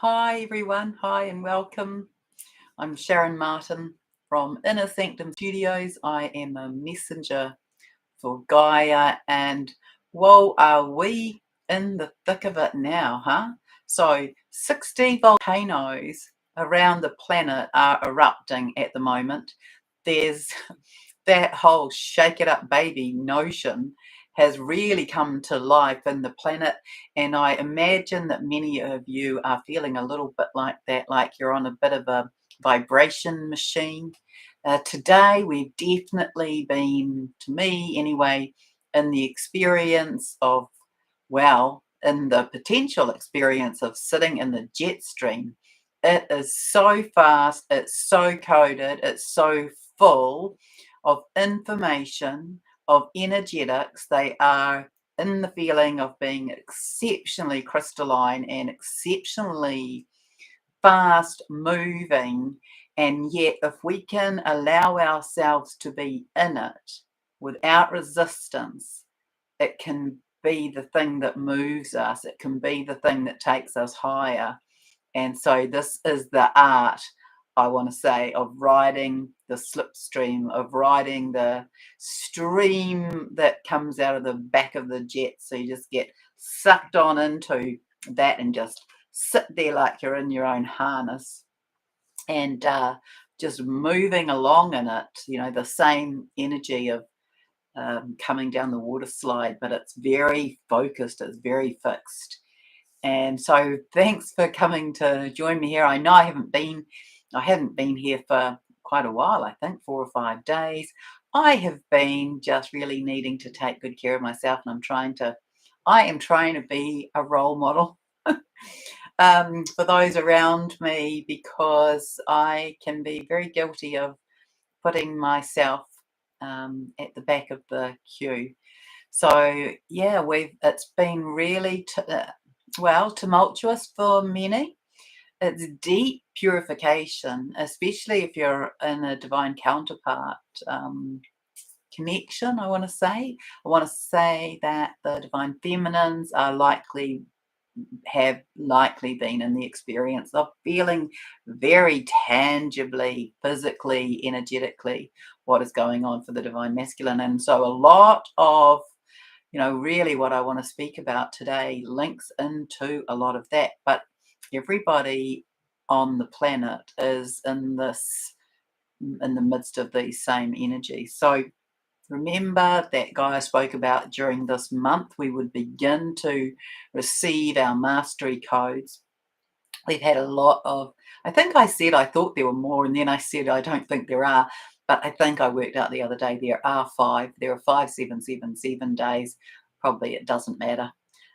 Hi everyone, hi and welcome. I'm Sharon Martin from Inner Sanctum Studios. I am a messenger for Gaia, and whoa, are we in the thick of it now, huh? So 60 volcanoes around the planet are erupting at the moment. There's that whole shake it up baby notion has really come to life in the planet, and I imagine that many of you are feeling a little bit like that, like you're on a bit of a vibration machine. Today we've definitely been, to me anyway, in the experience of, well, in the potential experience of sitting in the jet stream. It is so fast, it's so coded, it's so full of information, of energetics. They are in the feeling of being exceptionally crystalline and exceptionally fast moving. And yet, if we can allow ourselves to be in it without resistance, it can be the thing that moves us, it can be the thing that takes us higher. And so this is the art, I want to say, of riding the slipstream, of riding the stream that comes out of the back of the jet. So you just get sucked on into that and just sit there like you're in your own harness, and just moving along in it, the same energy of coming down the water slide, but it's very focused, it's very fixed. And so thanks for coming to join me here. I know I haven't been here for quite a while, I think 4 or 5 days. I have been just really needing to take good care of myself, and I am trying to be a role model for those around me, because I can be very guilty of putting myself at the back of the queue. So yeah, it's been really tumultuous for many. It's deep purification, especially if you're in a divine counterpart connection. I want to say that the divine feminines have likely been in the experience of feeling very tangibly, physically, energetically, what is going on for the divine masculine. And so a lot of really what I want to speak about today links into a lot of that. But everybody on the planet is in the midst of these same energies. So remember that Gaia spoke about during this month we would begin to receive our mastery codes. We've had a lot of, I think I said I thought there were more, and then I said I don't think there are. But I think I worked out the other day there are 5. There are 5777 days. Probably it doesn't matter.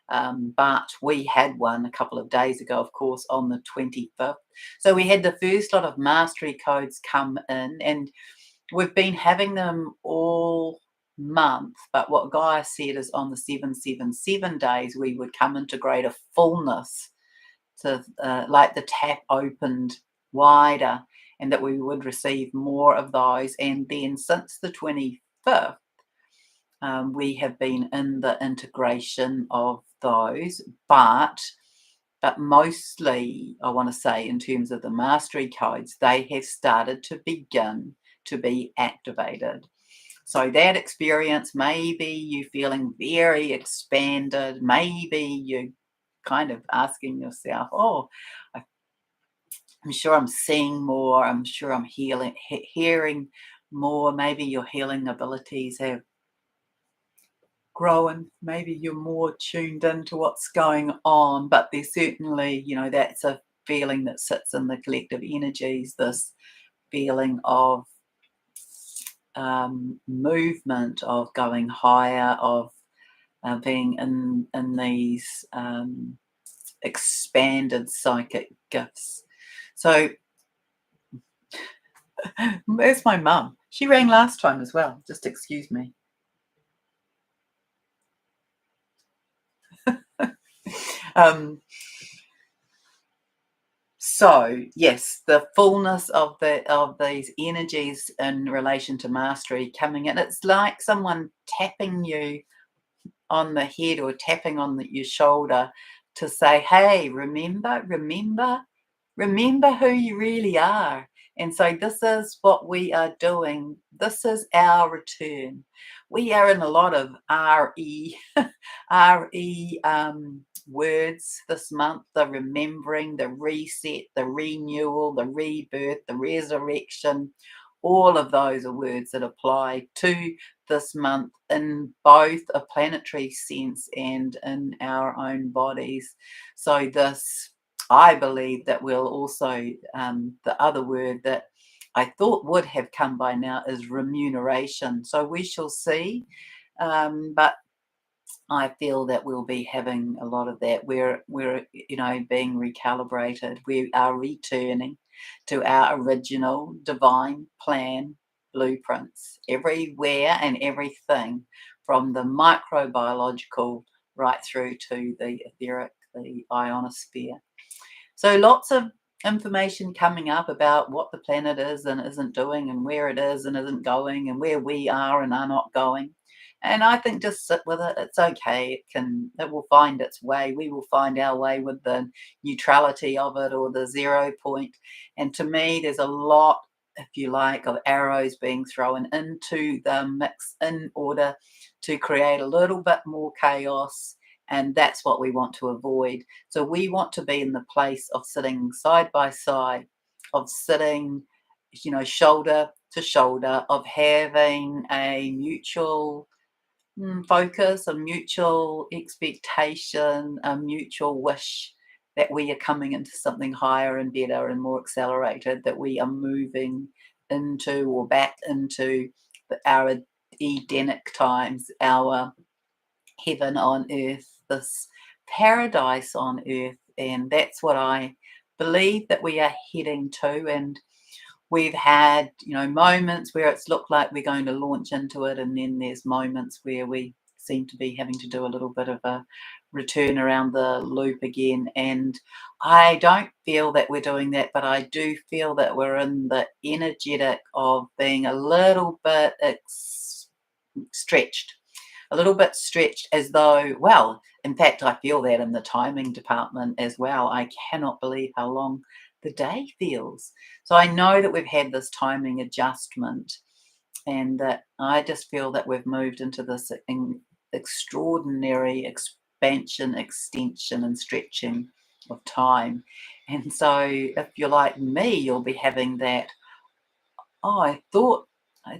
But we had one a couple of days ago, of course, on the 25th. So we had the first lot of mastery codes come in, and we've been having them all month. But what Gaia said is on the 777 days, we would come into greater fullness, to like the tap opened wider, and that we would receive more of those. And then since the 25th, we have been in the integration of those, but mostly, I want to say, in terms of the mastery codes, they have started to begin to be activated. So that experience, maybe you feeling very expanded, maybe you kind of asking yourself, oh, I'm sure I'm seeing more, I'm sure I'm hearing more, maybe your healing abilities have grown, maybe you're more tuned into what's going on. But there's certainly, that's a feeling that sits in the collective energies, this feeling of movement, of going higher, of being in these expanded psychic gifts. So where's my mum? She rang last time as well. Just excuse me. So yes, the fullness of these energies in relation to mastery coming in. It's like someone tapping you on the head or tapping on your shoulder to say, hey, remember who you really are. And so this is what we are doing. This is our return. We are in a lot of RE words this month: the remembering, the reset, the renewal, the rebirth, the resurrection. All of those are words that apply to this month in both a planetary sense and in our own bodies. So this, I believe that will also, the other word that I thought would have come by now is remuneration. So we shall see. But I feel that we'll be having a lot of that. We're being recalibrated. We are returning to our original divine plan blueprints everywhere and everything, from the microbiological right through to the etheric, the ionosphere. So lots of information coming up about what the planet is and isn't doing, and where it is and isn't going, and where we are and are not going. And I think just sit with it. It's okay. It will find its way. We will find our way with the neutrality of it, or the 0 point. And to me, there's a lot, if you like, of arrows being thrown into the mix in order to create a little bit more chaos. And that's what we want to avoid. So we want to be in the place of sitting side by side, of sitting, shoulder to shoulder, of having a mutual focus, a mutual expectation, a mutual wish that we are coming into something higher and better and more accelerated, that we are moving into or back into our Edenic times, our heaven on earth, this paradise on earth. And that's what I believe that we are heading to. And we've had, moments where it's looked like we're going to launch into it, and then there's moments where we seem to be having to do a little bit of a return around the loop again. And I don't feel that we're doing that, but I do feel that we're in the energetic of being a little bit stretched. A little bit stretched, as though, well, in fact, I feel that in the timing department as well. I cannot believe how long the day feels. So I know that we've had this timing adjustment, and that I just feel that we've moved into this extraordinary expansion, extension, and stretching of time. And so if you're like me, you'll be having that, oh, I thought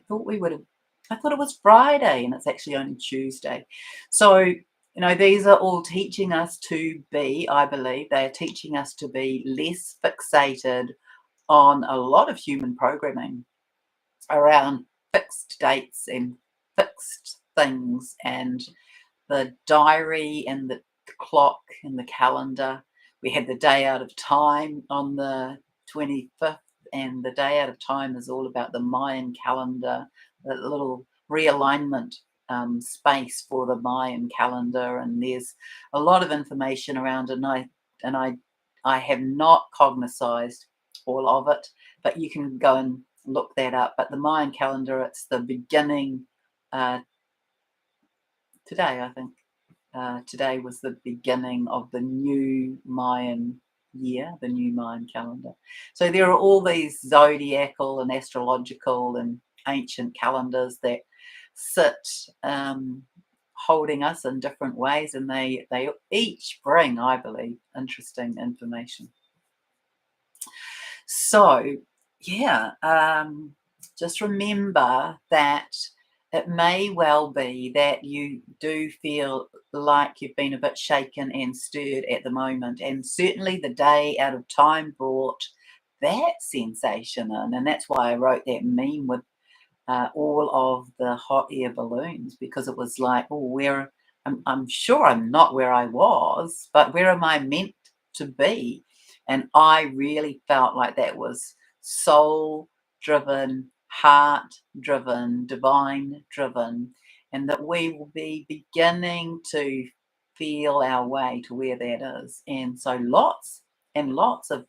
we would have, I thought it was Friday and it's actually only Tuesday. So, these are all teaching us to be, I believe, they are teaching us to be less fixated on a lot of human programming around fixed dates and fixed things, and the diary and the clock and the calendar. We had the day out of time on the 25th, and the day out of time is all about the Mayan calendar, the little realignment space for the Mayan calendar. And there's a lot of information around it, and I have not cognized all of it, but you can go and look that up. But the Mayan calendar, it's the beginning today, I think. Today was the beginning of the new Mayan year, the new Mayan calendar. So there are all these zodiacal and astrological and ancient calendars that sit holding us in different ways, and they each bring, I believe, interesting information. So, yeah, just remember that it may well be that you do feel like you've been a bit shaken and stirred at the moment. And certainly the day out of time brought that sensation in. And that's why I wrote that meme with all of the hot air balloons, because it was like, oh, I'm sure I'm not where I was, but where am I meant to be? And I really felt like that was soul driven, heart driven, divine driven, and that we will be beginning to feel our way to where that is. And so lots and lots of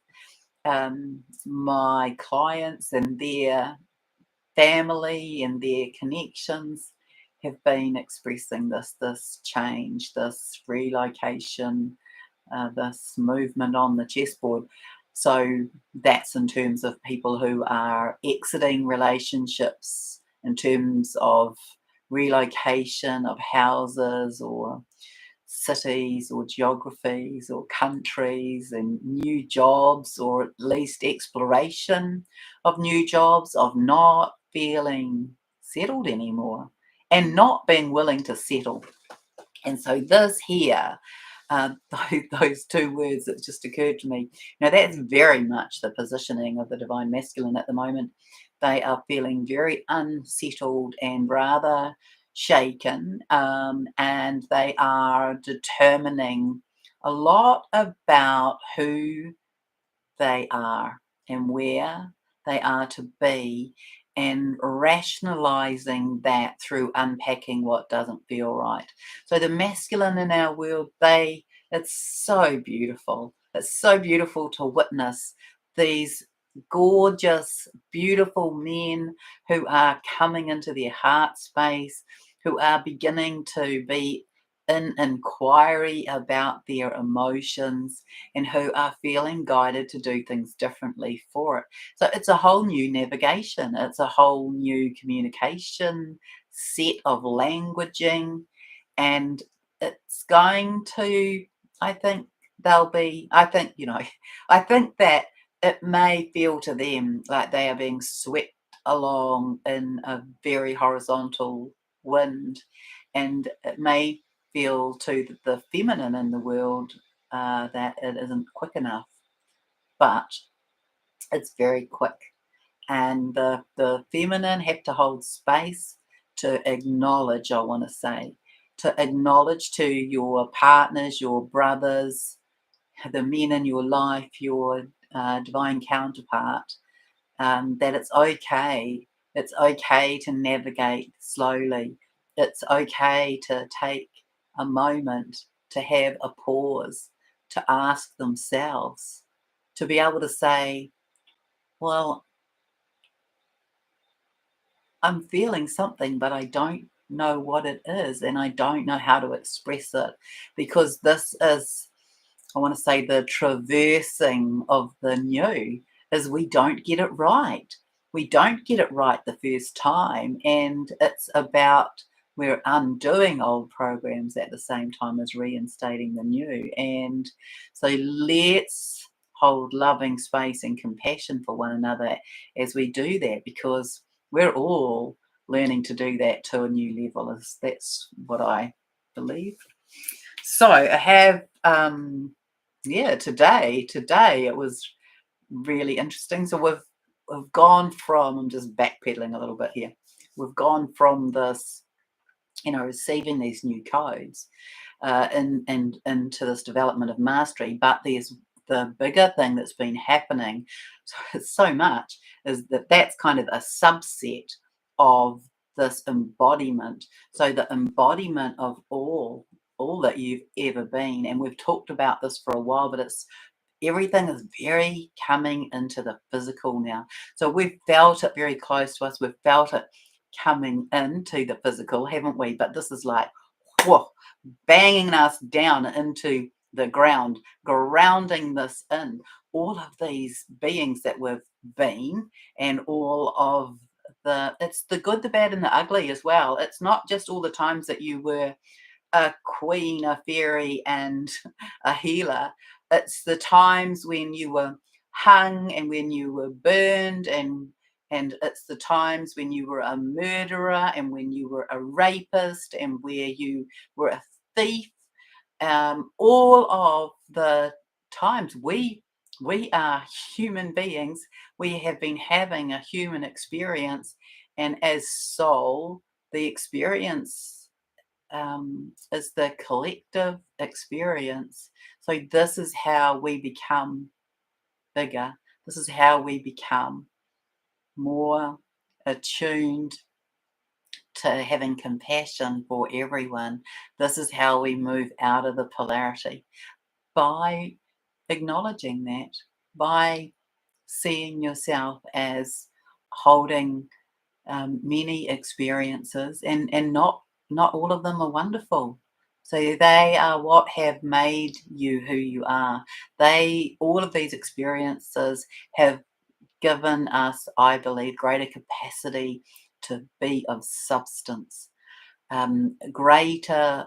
my clients and their family and their connections have been expressing this change, this relocation, this movement on the chessboard. So that's in terms of people who are exiting relationships, in terms of relocation of houses or cities or geographies or countries, and new jobs, or at least exploration of new jobs, of not feeling settled anymore and not being willing to settle. And so this here, those two words that just occurred to me, that's very much the positioning of the divine masculine at the moment. They are feeling very unsettled and rather shaken, and they are determining a lot about who they are and where they are to be, and rationalizing that through unpacking what doesn't feel right. So the masculine in our world, it's so beautiful. It's so beautiful to witness these gorgeous, beautiful men who are coming into their heart space, who are beginning to be in inquiry about their emotions, and who are feeling guided to do things differently for it. So it's a whole new navigation, it's a whole new communication set of languaging, and it's going to, I think I think, I think that it may feel to them like they are being swept along in a very horizontal wind, and it may feel to the feminine in the world that it isn't quick enough, but it's very quick. And the feminine have to hold space to acknowledge, I want to say, to acknowledge to your partners, your brothers, the men in your life, your divine counterpart, that it's okay. It's okay to navigate slowly. It's okay to take a moment, to have a pause, to ask themselves, to be able to say, well, I'm feeling something, but I don't know what it is, and I don't know how to express it, because this is, I want to say, the traversing of the new is we don't get it right. We don't get it right the first time, and it's about we're undoing old programs at the same time as reinstating the new. And so let's hold loving space and compassion for one another as we do that, because we're all learning to do that to a new level. That's what I believe. So I have today it was really interesting. So we've gone from, I'm just backpedaling a little bit here. We've gone from this, receiving these new codes, and into this development of mastery. But there's the bigger thing that's been happening so much, is that that's kind of a subset of this embodiment. So the embodiment of all that you've ever been, and we've talked about this for a while, but it's everything is very coming into the physical now. So we've felt it very close to us. We've felt it coming into the physical, haven't we? But this is like, whoa, banging us down into the ground, grounding this in all of these beings that we've been, and all of it's the good, the bad, and the ugly as well. It's not just all the times that you were a queen, a fairy, and a healer. It's the times when you were hung and when you were burned, and it's the times when you were a murderer and when you were a rapist and where you were a thief. All of the times we are human beings. We have been having a human experience, and as soul, the experience is the collective experience. So this is how we become bigger. This is how we become more attuned to having compassion for everyone. This is how we move out of the polarity, by acknowledging that, by seeing yourself as holding many experiences, and not all of them are wonderful. So they are what have made you who you are. All of these experiences have given us, I believe, greater capacity to be of substance, greater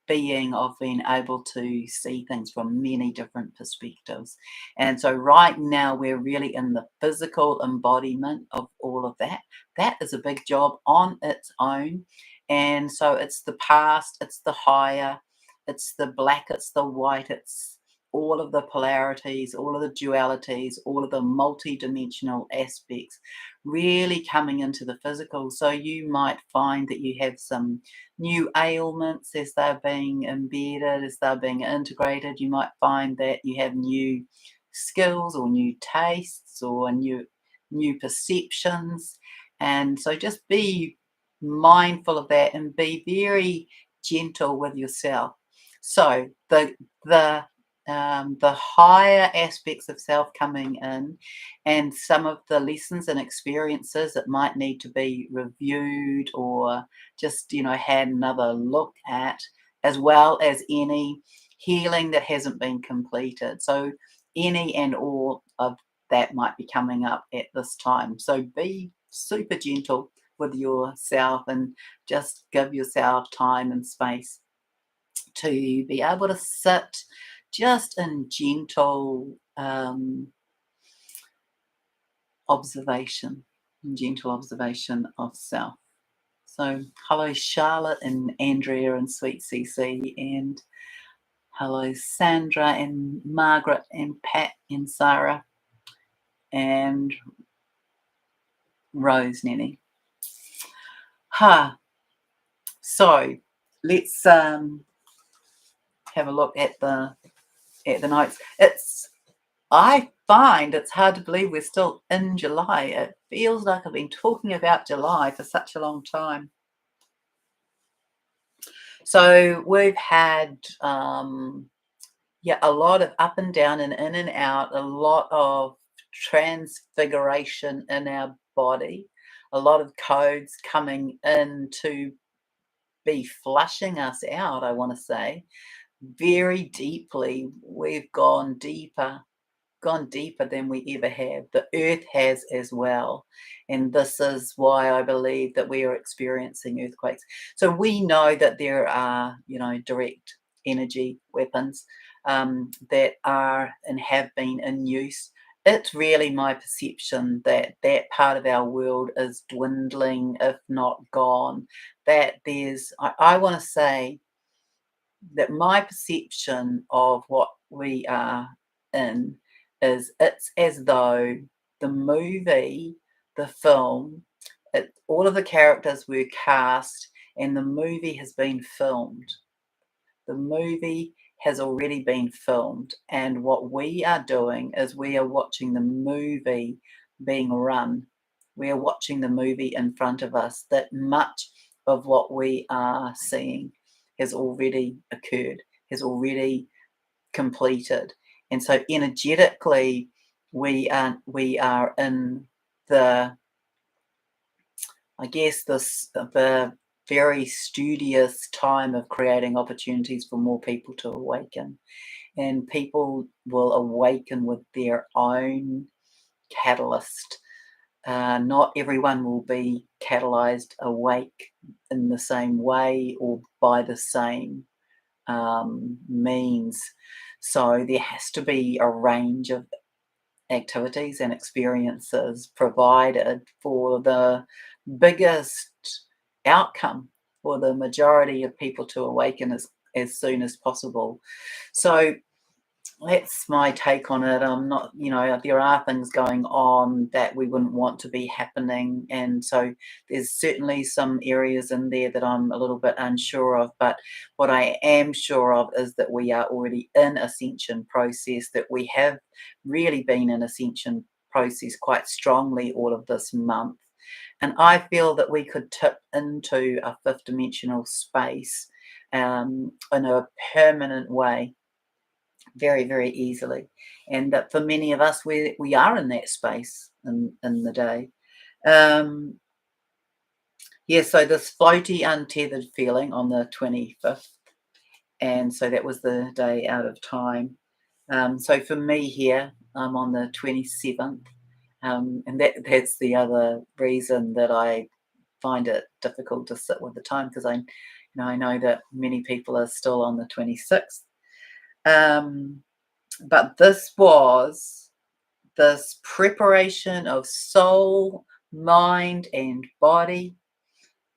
being of being able to see things from many different perspectives. And so right now we're really in the physical embodiment of all of that. That is a big job on its own. And so it's the past, it's the higher, it's the black, it's the white, it's all of the polarities, all of the dualities, all of the multi-dimensional aspects really coming into the physical. So you might find that you have some new ailments as they're being embedded, as they're being integrated. You might find that you have new skills or new tastes or new perceptions. And so just be mindful of that and be very gentle with yourself. So the higher aspects of self coming in, and some of the lessons and experiences that might need to be reviewed or just had another look at, as well as any healing that hasn't been completed. So any and all of that might be coming up at this time. So be super gentle with yourself and just give yourself time and space to be able to sit just in gentle observation, of self. So hello Charlotte and Andrea and Sweet CC, and hello Sandra and Margaret and Pat and Sarah and Rose Nenny. So let's have a look at the notes. I find it's hard to believe we're still in July. It feels like I've been talking about July for such a long time. So we've had a lot of up and down and in and out, a lot of transfiguration in our body, a lot of codes coming in to be flushing us out, I want to say. Very deeply, we've gone deeper than we ever have. The earth has as well. And this is why I believe that we are experiencing earthquakes. So we know that there are, direct energy weapons that are and have been in use. It's really my perception that that part of our world is dwindling, if not gone. That I want to say that my perception of what we are in is it's as though the film, all of the characters were cast and the movie has been filmed. The movie has already been filmed, and what we are doing is we are watching the movie being run. We are watching the movie in front of us. That much of what we are seeing has already occurred, has already completed. And so energetically, we are in the, I guess, the very studious time of creating opportunities for more people to awaken. And people will awaken with their own catalyst. Not everyone will be catalyzed awake in the same way or by the same means. So there has to be a range of activities and experiences provided for the biggest outcome for the majority of people to awaken as soon as possible. So that's my take on it. I'm not, there are things going on that we wouldn't want to be happening. And so there's certainly some areas in there that I'm a little bit unsure of. But what I am sure of is that we are already in ascension process, that we have really been in ascension process quite strongly all of this month. And I feel that we could tip into a fifth dimensional space in a permanent way very, very easily. And that for many of us, we are in that space in the day. So this floaty, untethered feeling on the 25th and so that was the day out of time. So for me here, I'm on the 27th, and that's the other reason that I find it difficult to sit with the time, because I know that many people are still on the 26th. But this was this preparation of soul, mind, and body,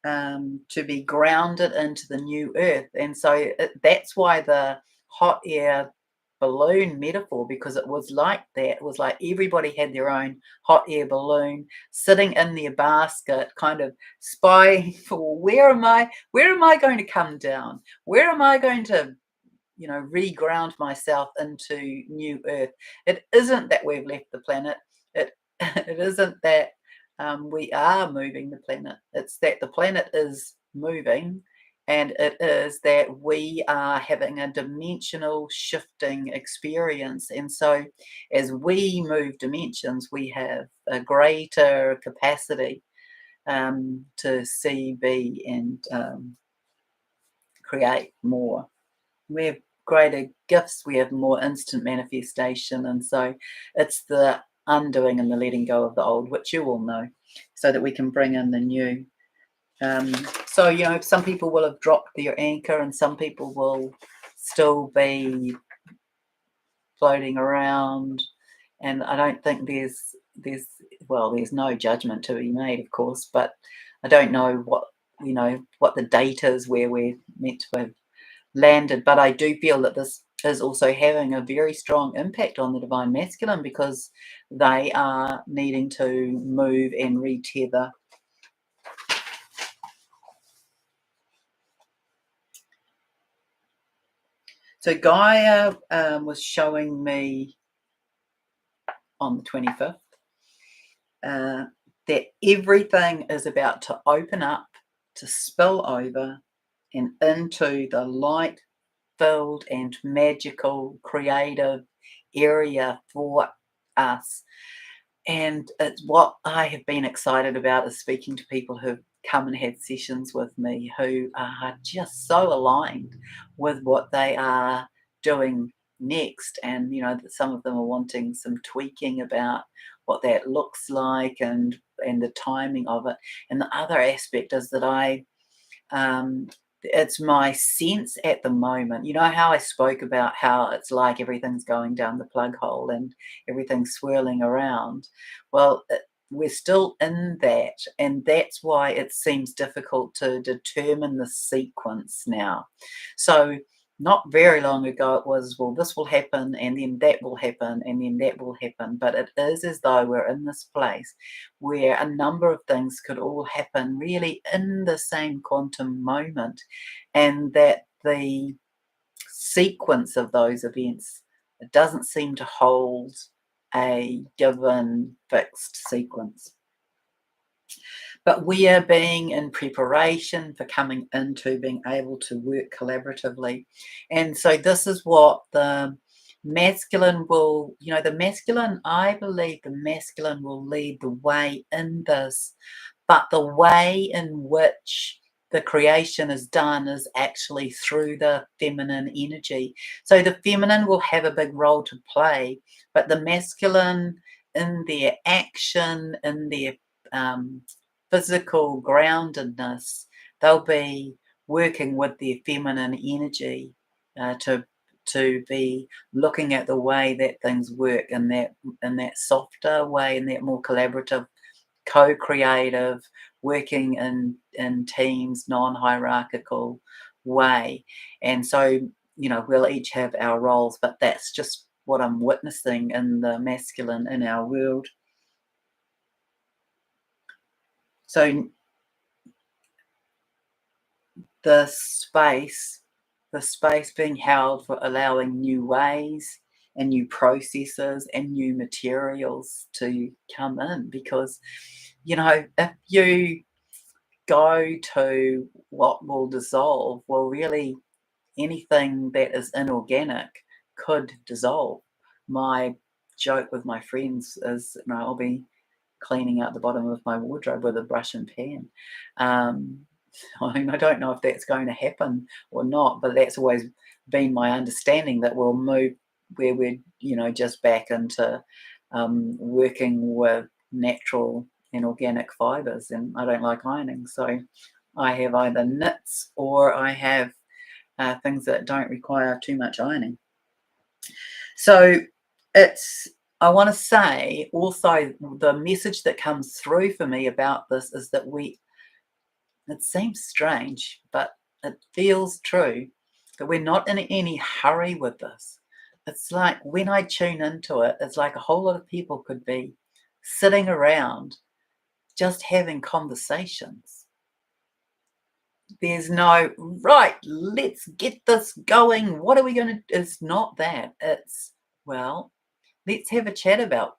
to be grounded into the new earth. And so that's why the hot air balloon metaphor, because it was like that. It was like everybody had their own hot air balloon sitting in their basket, kind of spying for where am I going to come down? Where am I going to reground myself into new earth? It isn't that we've left the planet. It it isn't that we are moving the planet. It's that the planet is moving, and it is that we are having a dimensional shifting experience. And so, as we move dimensions, we have a greater capacity to see, be, and create more. We have greater gifts, we have more instant manifestation. And so it's the undoing and the letting go of the old, which you all know, so that we can bring in the new. So some people will have dropped their anchor, and some people will still be floating around. And I don't think there's no judgment to be made, of course, but I don't know what the date is where we're meant to have landed. But I do feel that this is also having a very strong impact on the divine masculine, because they are needing to move and retether. So Gaia was showing me on the 25th that everything is about to open up, to spill over and into the light filled and magical creative area for us. And it's what I have been excited about, is speaking to people who've come and had sessions with me who are just so aligned with what they are doing next. And some of them are wanting some tweaking about what that looks like, and the timing of it. And the other aspect is that it's my sense at the moment. You know how I spoke about how it's like everything's going down the plug hole and everything's swirling around? Well, we're still in that, and that's why it seems difficult to determine the sequence now. So not very long ago it was, well, this will happen, and then that will happen, and then that will happen. But it is as though we're in this place where a number of things could all happen really in the same quantum moment, and that the sequence of those events, it doesn't seem to hold a given fixed sequence. But we are being in preparation for coming into being able to work collaboratively. And so this is what the masculine will, I believe the masculine will lead the way in this, but the way in which the creation is done is actually through the feminine energy. So the feminine will have a big role to play, but the masculine, in their action, in their physical groundedness, they'll be working with their feminine energy to be looking at the way that things work in that softer way, in that more collaborative, co-creative, working in teams, non-hierarchical way. And so we'll each have our roles, but that's just what I'm witnessing in the masculine in our world. So the space being held for allowing new ways and new processes and new materials to come in, because if you go to what will dissolve, well, really anything that is inorganic could dissolve. My joke with my friends is, I'll be cleaning out the bottom of my wardrobe with a brush and pan. I don't know if that's going to happen or not, but that's always been my understanding that we'll move where we're, just back into working with natural and organic fibers. And I don't like ironing, so I have either knits or I have things that don't require too much ironing. So I want to say also the message that comes through for me about this is that it seems strange, but it feels true that we're not in any hurry with this. It's like when I tune into it, it's like a whole lot of people could be sitting around just having conversations. There's no, right, let's get this going. What are we going to? It's not that. It's, well, let's have a chat about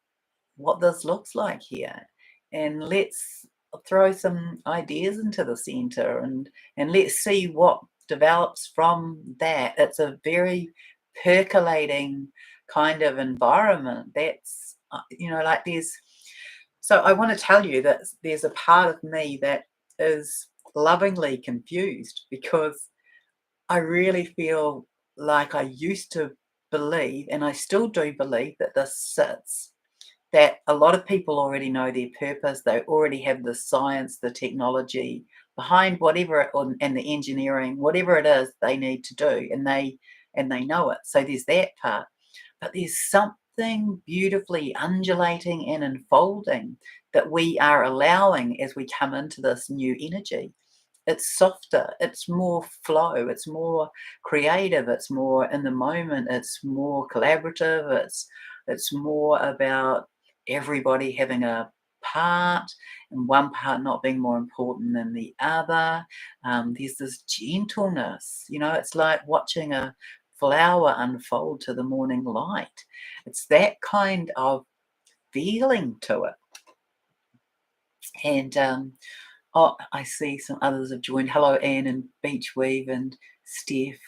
what this looks like here. And let's throw some ideas into the center and let's see what develops from that. It's a very percolating kind of environment. That's, like so I want to tell you that there's a part of me that is lovingly confused because I really feel like I used to believe, and I still do believe, that this sits, that a lot of people already know their purpose. They already have the science, the technology behind whatever, and the engineering, whatever it is they need to do, and they know it. So there's that part. But there's something beautifully undulating and unfolding that we are allowing as we come into this new energy. It's softer, it's more flow, it's more creative, it's more in the moment, it's more collaborative, it's more about everybody having a part and one part not being more important than the other. There's this gentleness, it's like watching a flower unfold to the morning light. It's that kind of feeling to it. And oh, I see some others have joined. Hello, Anne and Beachweave and Steph.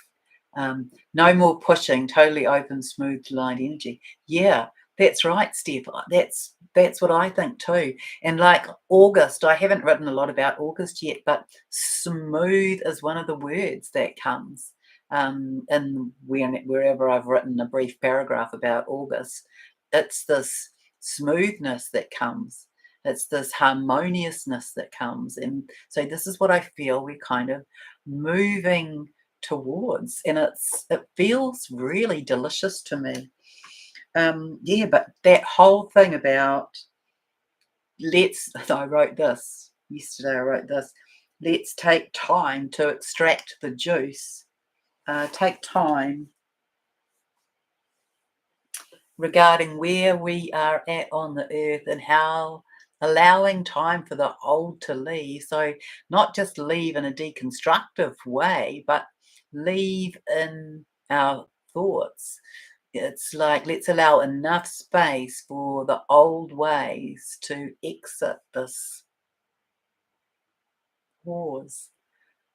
No more pushing, totally open, smooth, light energy. Yeah, that's right, Steph. That's what I think too. And like August, I haven't written a lot about August yet, but smooth is one of the words that comes. And wherever I've written a brief paragraph about August, it's this smoothness that comes. It's this harmoniousness that comes. And so this is what I feel we're kind of moving towards. And it feels really delicious to me. Yeah, but that whole thing about I wrote this yesterday, let's take time to extract the juice. Take time regarding where we are at on the earth and how allowing time for the old to leave. So not just leave in a deconstructive way, but leave in our thoughts. It's like, let's allow enough space for the old ways to exit this pause,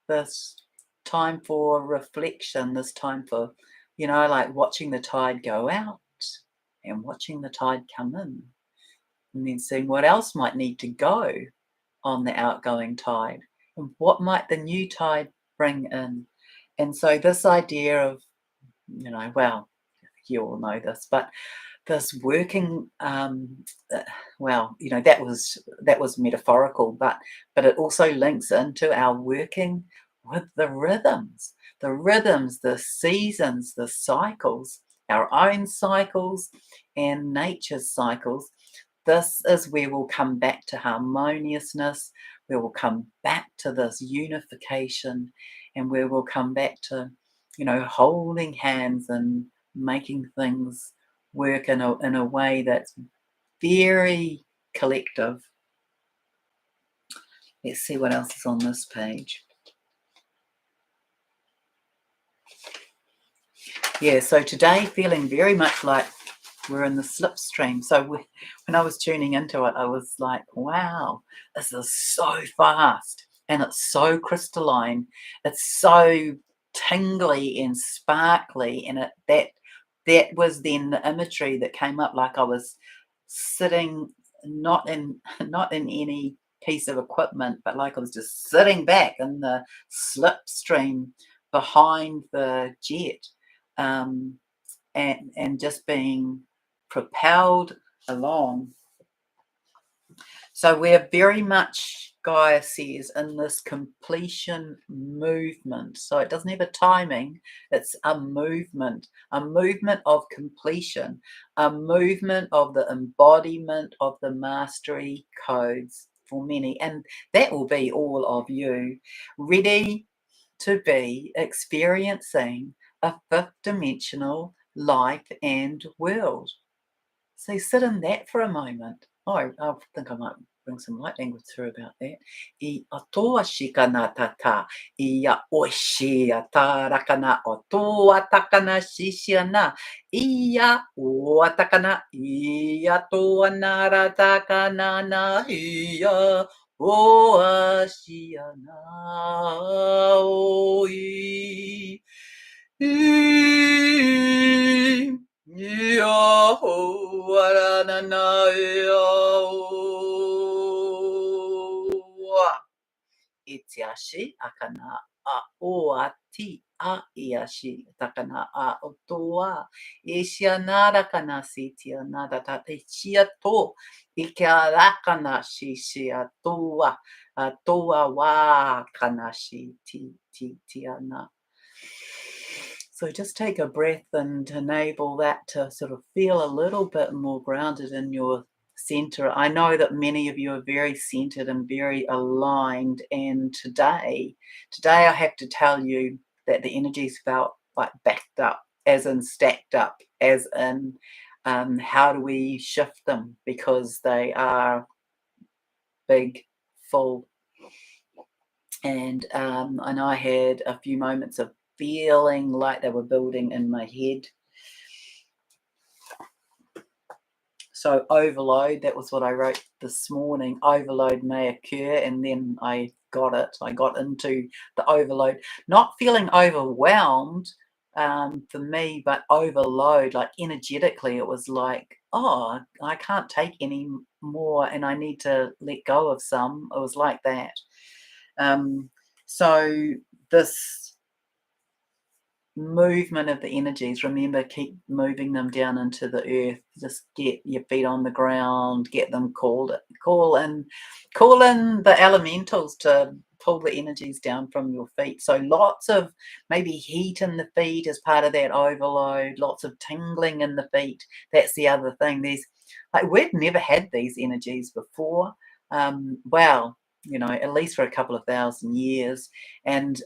this time for reflection, this time for, like watching the tide go out and watching the tide come in, and then seeing what else might need to go on the outgoing tide and what might the new tide bring in. And so this idea of, well, you all know this, but this working, well, that was metaphorical, but it also links into our working with the rhythms, the seasons, the cycles, our own cycles and nature's cycles. This is where we'll come back to harmoniousness, where we'll come back to this unification, and where we'll come back to, holding hands and making things work in a way that's very collective. Let's see what else is on this page. Yeah, so today feeling very much like we're in the slipstream. So when I was tuning into it, I was like, wow, this is so fast and it's so crystalline. It's so tingly and sparkly. And that was then the imagery that came up, like I was sitting not in any piece of equipment, but like I was just sitting back in the slipstream behind the jet, and just being propelled along. So we're very much, Gaia says, in this completion movement. So it doesn't have a timing, it's a movement of completion, a movement of the embodiment of the mastery codes for many. And that will be all of you, ready to be experiencing a fifth dimensional life and world. So sit in that for a moment. Oh, I think I might bring some light language through about that. I atoa shikana tata, ia oishi atarakana otoa takana shishiana, ia oatakana, ia toa nara takana na ia oashiana oi. Itiashi akana a oati a iashi takana a otoa ishianara kana sitia nada tatechia to ikiarakana shishia toa toa wa kanashi ti tiana. So just take a breath and enable that to sort of feel a little bit more grounded in your center. I know that many of you are very centered and very aligned, and today I have to tell you that the energies felt like backed up, as in stacked up, as in how do we shift them, because they are big, full. And I had a few moments of feeling like they were building in my head. So overload, that was what I wrote this morning. Overload may occur, and then I got it. I got into the overload, not feeling overwhelmed for me, but overload, like energetically. It was like, oh, I can't take any more and I need to let go of some. It was like that. So this movement of the energies, remember, keep moving them down into the earth. Just get your feet on the ground, get them call in the elementals to pull the energies down from your feet. So lots of maybe heat in the feet as part of that overload, lots of tingling in the feet. That's the other thing. There's like, we've never had these energies before. Well, at least for a couple of thousand years, and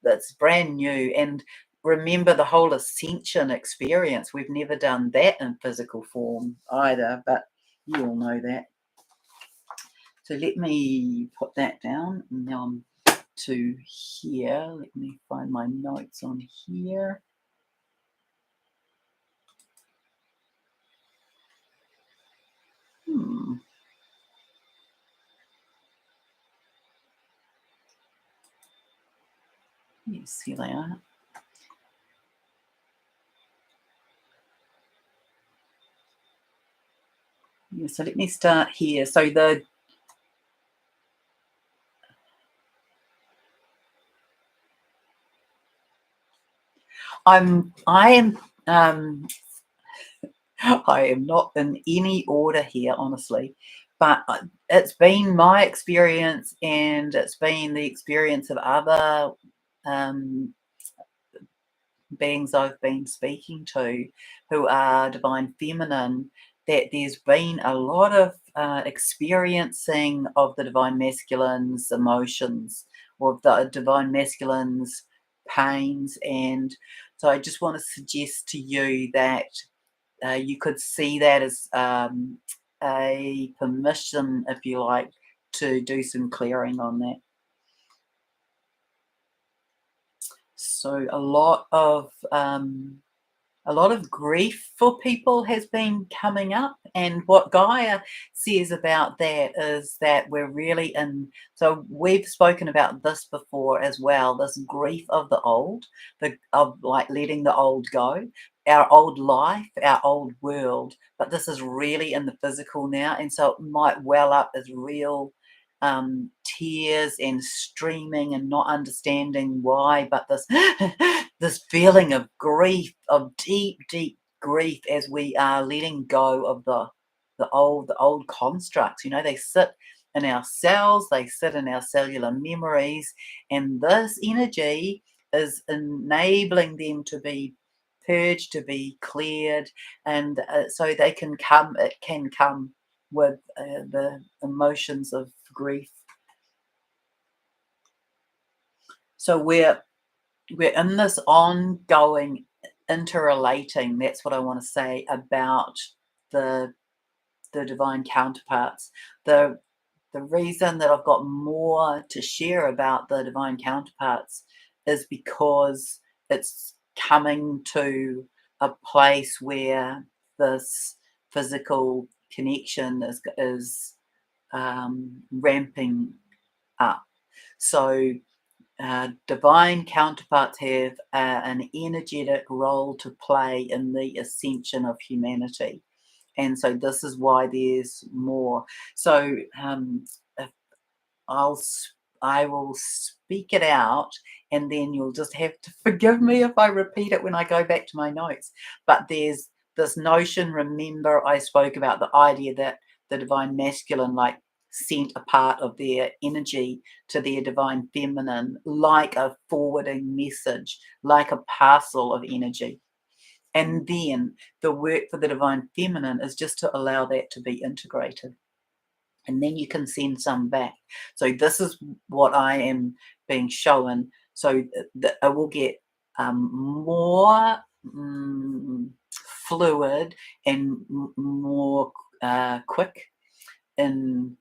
that's brand new. And remember the whole Ascension experience, we've never done that in physical form either, but you all know that. So let me put that down. Now I'm to here. Let me find my notes on here. Yes, here they are. Yeah, so let me start here. So I am not in any order here, honestly, but it's been my experience, and it's been the experience of other beings I've been speaking to who are divine feminine, that there's been a lot of experiencing of the divine masculine's emotions, or of the divine masculine's pains. And so I just want to suggest to you that you could see that as a permission, if you like, to do some clearing on that. So a lot of grief for people has been coming up, and what Gaia says about that is that we're really in. So we've spoken about this before as well. This grief of the old, of like letting the old go, our old life, our old world. But this is really in the physical now, and so it might well up as real tears and streaming and not understanding why, but this this feeling of grief, of deep, deep grief, as we are letting go of the old constructs. You know, they sit in our cells, they sit in our cellular memories, and this energy is enabling them to be purged, to be cleared, and so they can come. It can come with the emotions of grief. So we're in this ongoing interrelating. That's what I want to say about the the divine counterparts. The reason that I've got more to share about the divine counterparts is because it's coming to a place where this physical connection is ramping up. So divine counterparts have an energetic role to play in the ascension of humanity. And so this is why there's more. So if I will speak it out, and then you'll just have to forgive me if I repeat it when I go back to my notes. But there's this notion, remember I spoke about the idea that the divine masculine like sent a part of their energy to their divine feminine, like a forwarding message, like a parcel of energy. And then the work for the divine feminine is just to allow that to be integrated. And then you can send some back. So this is what I am being shown. So that I will get more fluid and more quick in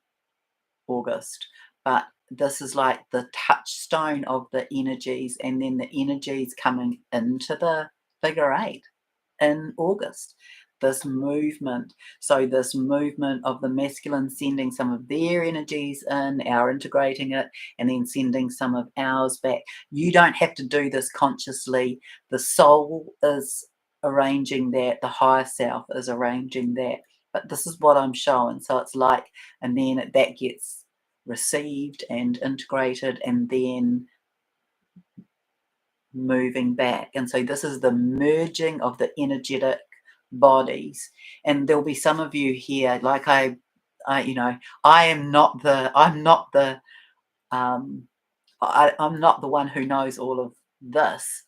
August. But this is like the touchstone of the energies, and then the energies coming into the figure eight in August. This movement. So, this movement of the masculine sending some of their energies in, our integrating it, and then sending some of ours back. You don't have to do this consciously. The soul is arranging that, the higher self is arranging that. But this is what I'm showing. So, it's like, and then that gets received and integrated, and then moving back. And so this is the merging of the energetic bodies. And there'll be some of you here, like I'm not the I'm not the one who knows all of this.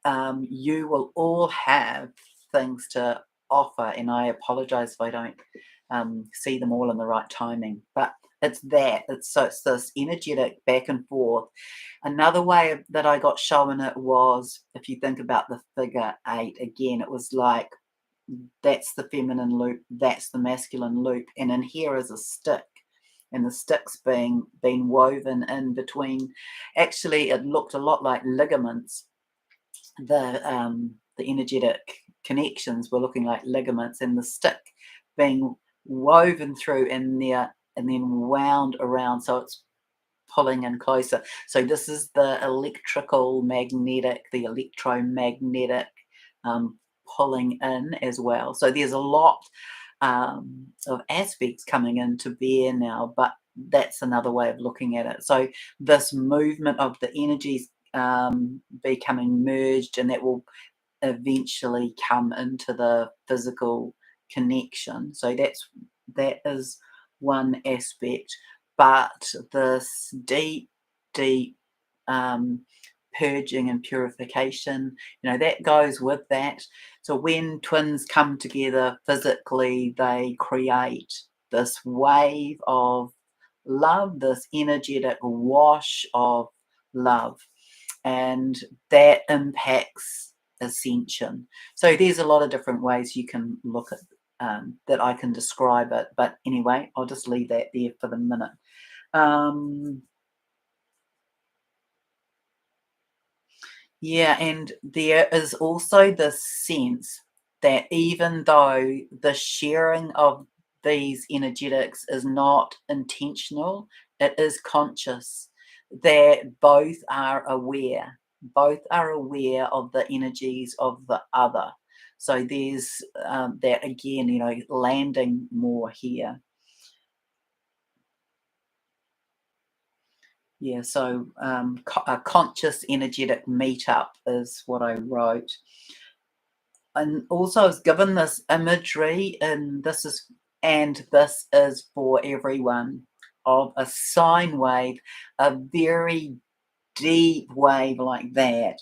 You will all have things to offer, and I apologize if I don't see them all in the right timing. But it's this energetic back and forth. Another way that I got shown it was, if you think about the figure eight again, it was like that's the feminine loop, that's the masculine loop, and in here is a stick, and the stick's being woven in between. Actually, it looked a lot like ligaments. The energetic connections were looking like ligaments, and the stick being woven through in there and then wound around, so it's pulling in closer. So this is the the electromagnetic pulling in as well. So there's a lot of aspects coming into bear now, but that's another way of looking at it. So this movement of the energies becoming merged, and that will eventually come into the physical connection. So that is one aspect. But this deep, deep purging and purification, that goes with that. So when twins come together physically, they create this wave of love, this energetic wash of love, and that impacts ascension. So there's a lot of different ways you can look at that I can describe it, but anyway, I'll just leave that there for the minute. Yeah, and there is also this sense that even though the sharing of these energetics is not intentional, it is conscious, that both are aware of the energies of the other. So there's that again, landing more here. yeah, so a conscious energetic meetup is what I wrote. And also I was given this imagery, and this is for everyone, of a sine wave, a very deep wave like that,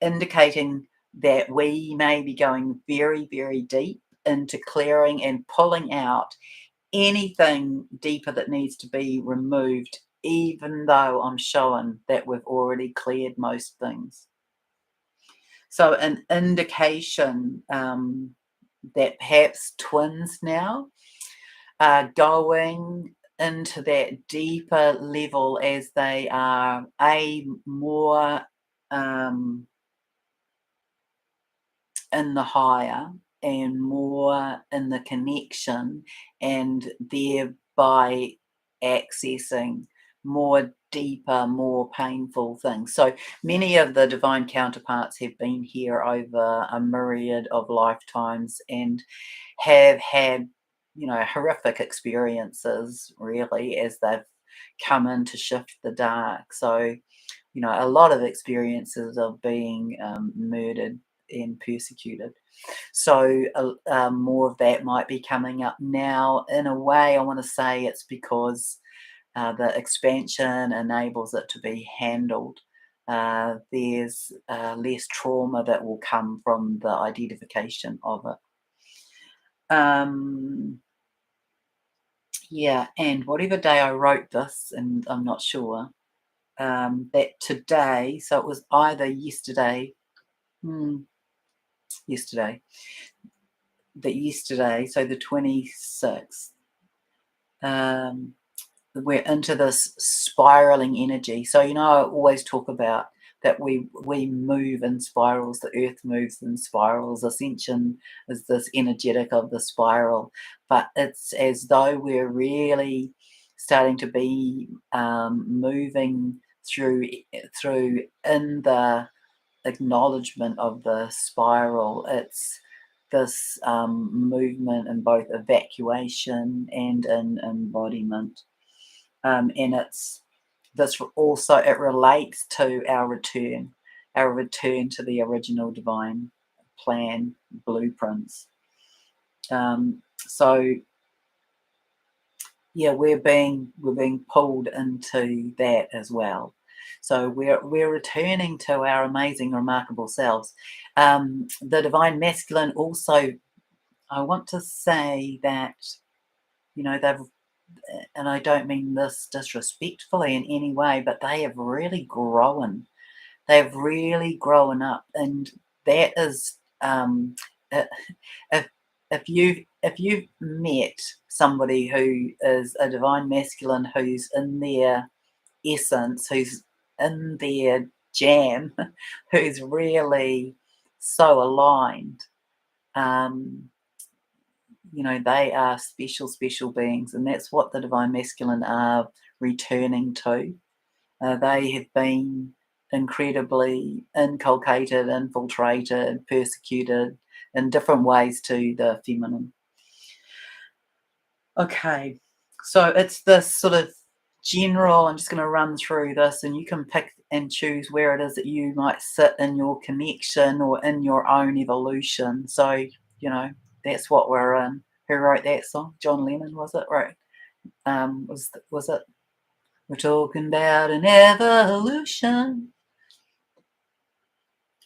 indicating that we may be going very, very deep into clearing and pulling out anything deeper that needs to be removed, even though I'm showing that we've already cleared most things. So an indication that perhaps twins now are going into that deeper level as they are more in the higher and more in the connection, and thereby accessing more deeper, more painful things. So many of the divine counterparts have been here over a myriad of lifetimes and have had, horrific experiences really as they've come in to shift the dark. So, a lot of experiences of being murdered and persecuted. So more of that might be coming up now. In a way, I want to say it's because the expansion enables it to be handled. There's less trauma that will come from the identification of it. Yeah, and whatever day I wrote this, and I'm not sure, that today, so it was either yesterday, yesterday, so the 26th, we're into this spiraling energy. So, I always talk about that we move in spirals, the earth moves in spirals. Ascension is this energetic of the spiral, but it's as though we're really starting to be moving through in the acknowledgement of the spiral. It's this movement in both evacuation and in embodiment. And it's this also, it relates to our return to the original divine plan blueprints. So yeah, we're being pulled into that as well. So we're returning to our amazing, remarkable selves. The divine masculine also, I want to say that, they've, and I don't mean this disrespectfully in any way, but they have really grown. They've really grown up, and that is, if you've met somebody who is a divine masculine, who's in their essence, who's in their jam, who's really so aligned, they are special beings, and that's what the divine masculine are returning to. They have been incredibly inculcated, infiltrated, persecuted in different ways to the feminine. Okay, so it's this sort of general, I'm just going to run through this, and you can pick and choose where it is that you might sit in your connection or in your own evolution. So, that's what we're in. Who wrote that song? John Lennon, was it? Right. Was it? We're talking about an evolution.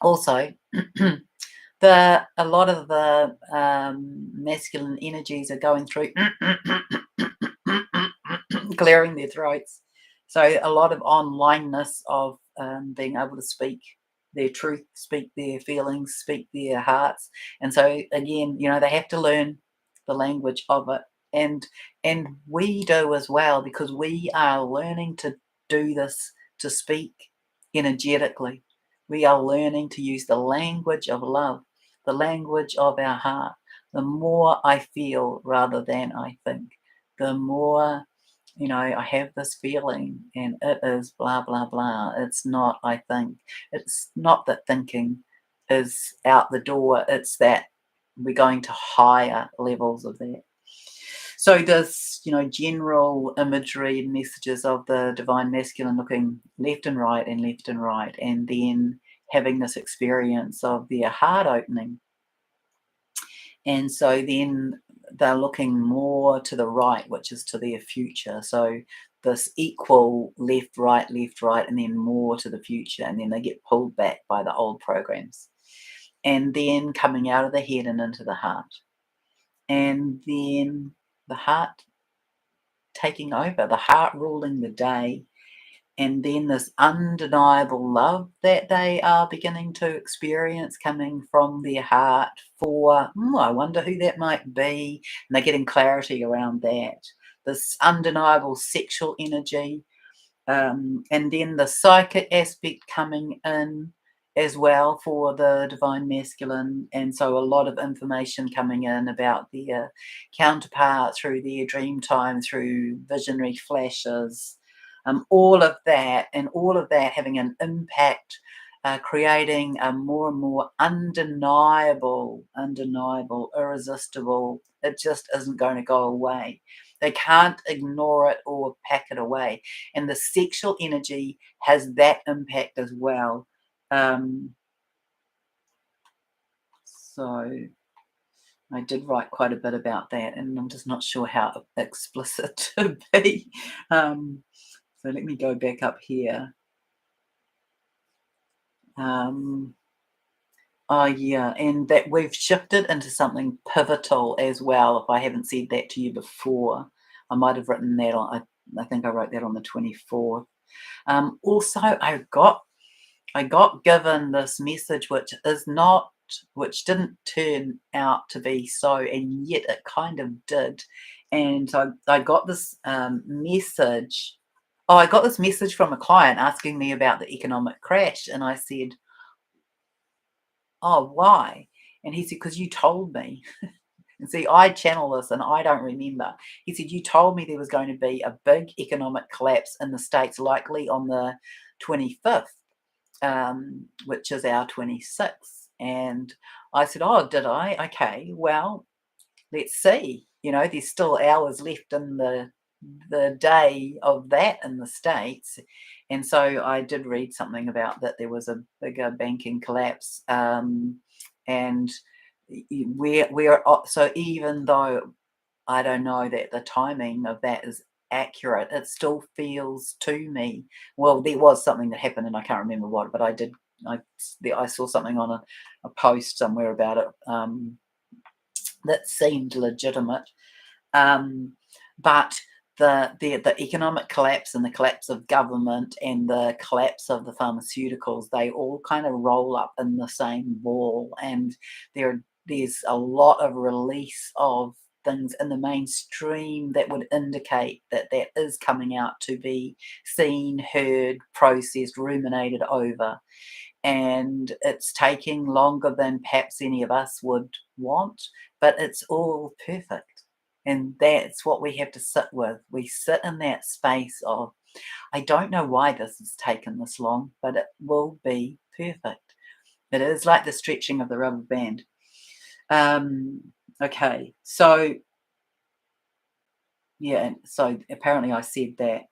Also, a lot of the masculine energies are going through clearing their throats. So a lot of onlineness of being able to speak their truth, speak their feelings, speak their hearts. And so again, they have to learn the language of it. And we do as well, because we are learning to do this, to speak energetically. We are learning to use the language of love, the language of our heart. The more I feel rather than I think, the more, I have this feeling and it is blah, blah, blah. It's not, I think. It's not that thinking is out the door. It's that we're going to higher levels of that. So this, general imagery and messages of the divine masculine looking left and right and left and right, and then having this experience of their heart opening. And so then they're looking more to the right, which is to their future. So this equal left, right, and then more to the future. And then they get pulled back by the old programs. And then coming out of the head and into the heart. And then the heart taking over, the heart ruling the day, and then this undeniable love that they are beginning to experience coming from their heart for, I wonder who that might be, and they're getting clarity around that. This undeniable sexual energy, and then the psychic aspect coming in as well for the divine masculine, and so a lot of information coming in about their counterpart through their dream time, through visionary flashes, all of that, and all of that having an impact, creating a more and more undeniable, irresistible. It just isn't going to go away. They can't ignore it or pack it away. And the sexual energy has that impact as well. So I did write quite a bit about that, and I'm just not sure how explicit to be. So let me go back up here. Oh yeah, and that we've shifted into something pivotal as well. If I haven't said that to you before, I might have written that on. I think I wrote that on the 24th. Also, I got given this message, which didn't turn out to be so, and yet it kind of did. And so I got this message. Oh, I got this message from a client asking me about the economic crash, and I said, "Oh, why?" And he said, "Because you told me." And see, I channel this and I don't remember. He said, "You told me there was going to be a big economic collapse in the States, likely on the 25th, which is our 26th." And I said, "Oh, did I? Okay, well, let's see. There's still hours left in the day of that in the States." And so I did read something about that there was a bigger banking collapse, and so even though I don't know that the timing of that is accurate, it still feels to me, well, there was something that happened and I can't remember what, but I saw something on a post somewhere about it, that seemed legitimate. But the economic collapse and the collapse of government and the collapse of the pharmaceuticals, they all kind of roll up in the same ball, and there's a lot of release of things in the mainstream that would indicate that that is coming out to be seen, heard, processed, ruminated over, and it's taking longer than perhaps any of us would want, but it's all perfect. And that's what we have to sit with. We sit in that space of, I don't know why this has taken this long, but it will be perfect. It is like the stretching of the rubber band. Okay, so yeah, and so apparently I said that,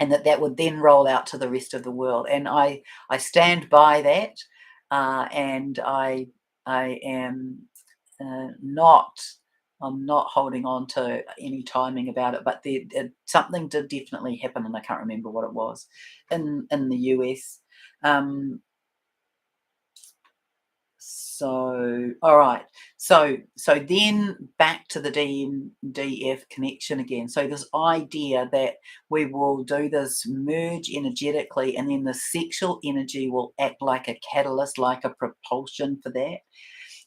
and that would then roll out to the rest of the world. And I stand by that, and I am not. I'm not holding on to any timing about it, but something did definitely happen, and I can't remember what it was in the US. So, all right. So then back to the DMDF connection again. So this idea that we will do this merge energetically, and then the sexual energy will act like a catalyst, like a propulsion for that.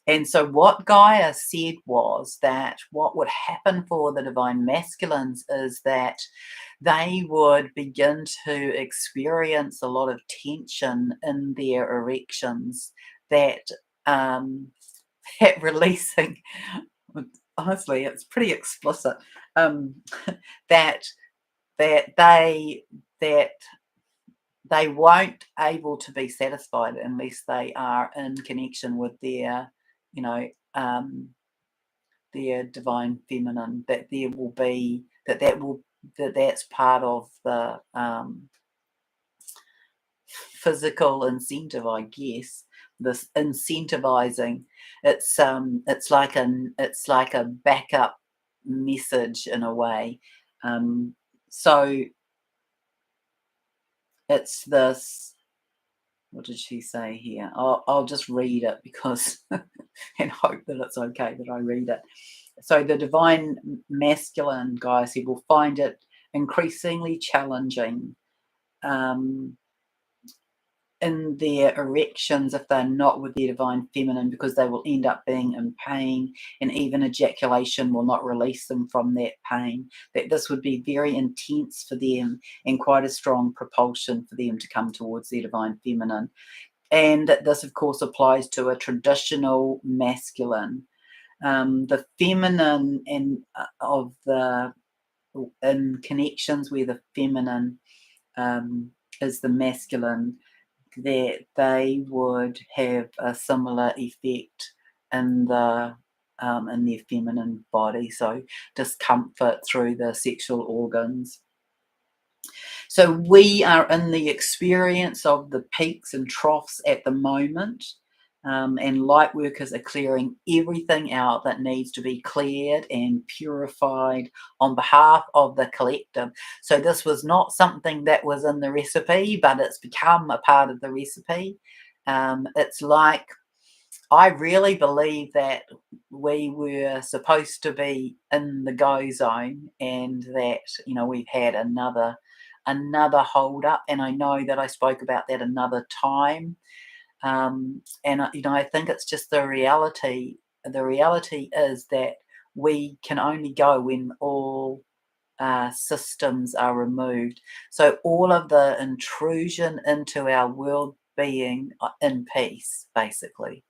And so what Gaia said was that what would happen for the divine masculines is that they would begin to experience a lot of tension in their erections, that um, that releasing, honestly, it's pretty explicit, um, that that that they won't able to be satisfied unless they are in connection with their, you know, um, their divine feminine, that there will be that's part of the physical incentive, I guess. This incentivizing, it's like a backup message in a way. So it's this. What did she say here? I'll just read it because and hope that it's okay that I read it. So the divine masculine, Gaia said, will find it increasingly challenging in their erections if they're not with their divine feminine, because they will end up being in pain, and even ejaculation will not release them from that pain. That this would be very intense for them and quite a strong propulsion for them to come towards their divine feminine. And this, of course, applies to a traditional masculine. The feminine and of the in connections where the feminine is the masculine, that they would have a similar effect in their feminine body, so discomfort through the sexual organs. So we are in the experience of the peaks and troughs at the moment, and light workers are clearing everything out that needs to be cleared and purified on behalf of the collective. So this was not something that was in the recipe, but it's become a part of the recipe. It's like, I really believe that we were supposed to be in the go zone, and that, we've had another hold up, and I know that I spoke about that another time. And I think it's just the reality. The reality is that we can only go when all systems are removed. So all of the intrusion into our world being in peace, basically.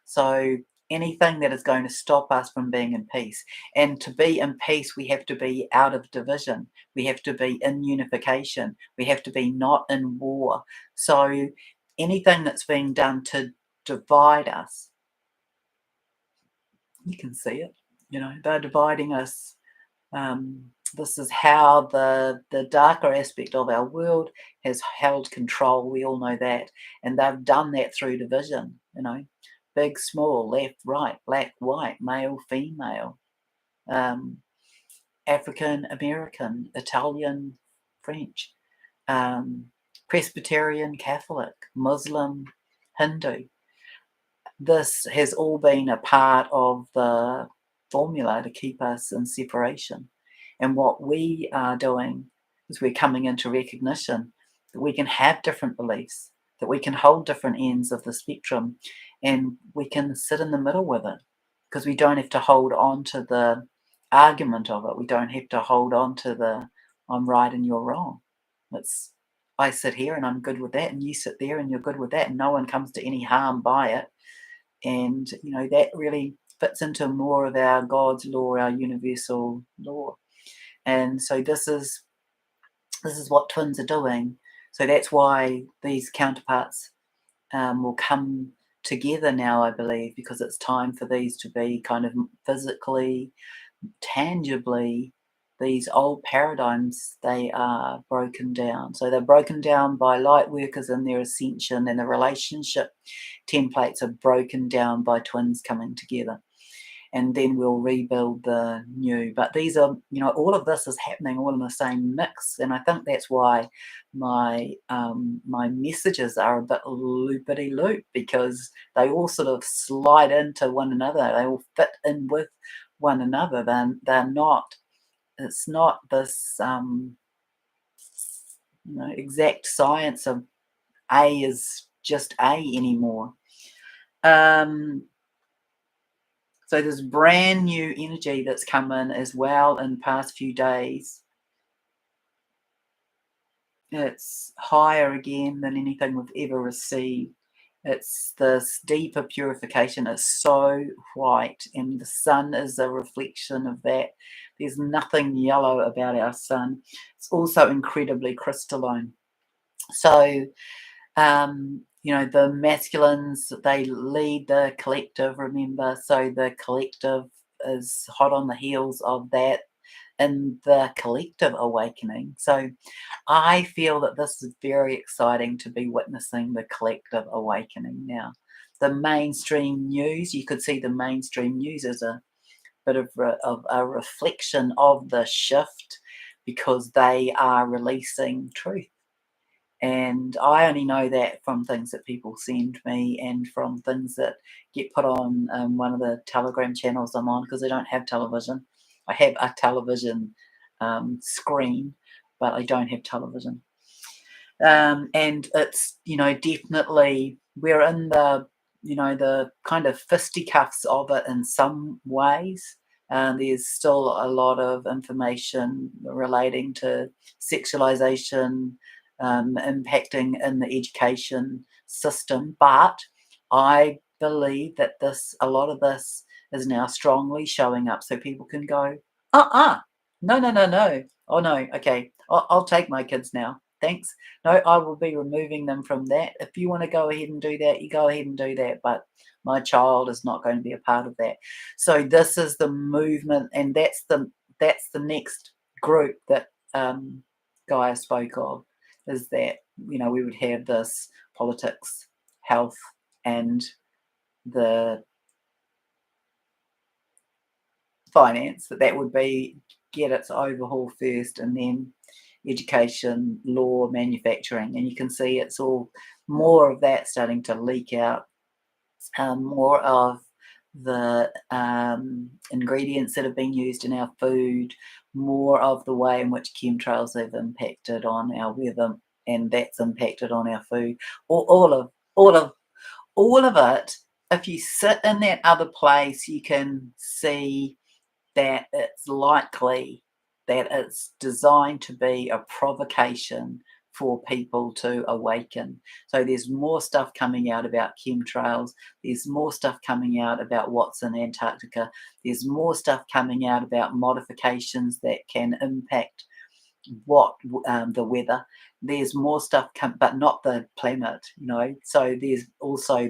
So anything that is going to stop us from being in peace. And to be in peace, we have to be out of division. We have to be in unification. We have to be not in war. So anything that's being done to divide us, you can see it. They're dividing us. This is how the darker aspect of our world has held control. We all know that. And they've done that through division, big, small, left, right, black, white, male, female, African, American, Italian, French, Presbyterian, Catholic, Muslim, Hindu. This has all been a part of the formula to keep us in separation. And what we are doing is we're coming into recognition that we can have different beliefs, that we can hold different ends of the spectrum, and we can sit in the middle with it, because we don't have to hold on to the argument of it. We don't have to hold on to the I'm right and you're wrong. I sit here and I'm good with that, and you sit there and you're good with that, and no one comes to any harm by it. And that really fits into more of our God's law, our universal law. And so this is what twins are doing. So that's why these counterparts will come together now, I believe, because it's time for these to be kind of physically, tangibly, these old paradigms, they are broken down. So they're broken down by light workers in their ascension, and the relationship templates are broken down by twins coming together. And then we'll rebuild the new. But these are, all of this is happening all in the same mix. And I think that's why my messages are a bit loopity-loop, because they all sort of slide into one another. They all fit in with one another. They're not, it's not this exact science of A is just A anymore. So there's brand new energy that's come in as well in the past few days. It's higher again than anything we've ever received. It's this deeper purification. It's so white, and the sun is a reflection of that. There's nothing yellow about our sun. It's also incredibly crystalline. So the masculines, they lead the collective, remember. So the collective is hot on the heels of that in the collective awakening. So I feel that this is very exciting to be witnessing the collective awakening now. The mainstream news, you could see the mainstream news as a bit of a reflection of the shift because they are releasing truth. And I only know that from things that people send me and from things that get put on one of the Telegram channels I'm on because I don't have television. I have a television screen, but I don't have television. And it's, definitely we're in the kind of fisticuffs of it in some ways. There's still a lot of information relating to sexualization impacting in the education system, but I believe that a lot of this is now strongly showing up so people can go, no, no, no, no. Oh no, okay, I'll take my kids now. Thanks. No, I will be removing them from that. If you want to go ahead and do that, you go ahead and do that. But my child is not going to be a part of that. So this is the movement, and that's the next group that Gaia spoke of. Is that we would have this politics, health, and the finance. That would be get its overhaul first, and then education, law, manufacturing, and you can see it's all more of that starting to leak out, more of the ingredients that have been used in our food, more of the way in which chemtrails have impacted on our weather, and that's impacted on our food. All of it. If you sit in that other place, you can see that it's likely that it's designed to be a provocation for people to awaken. So there's more stuff coming out about chemtrails. There's more stuff coming out about what's in Antarctica. There's more stuff coming out about modifications that can impact the weather. There's more stuff, but not the planet. So there's also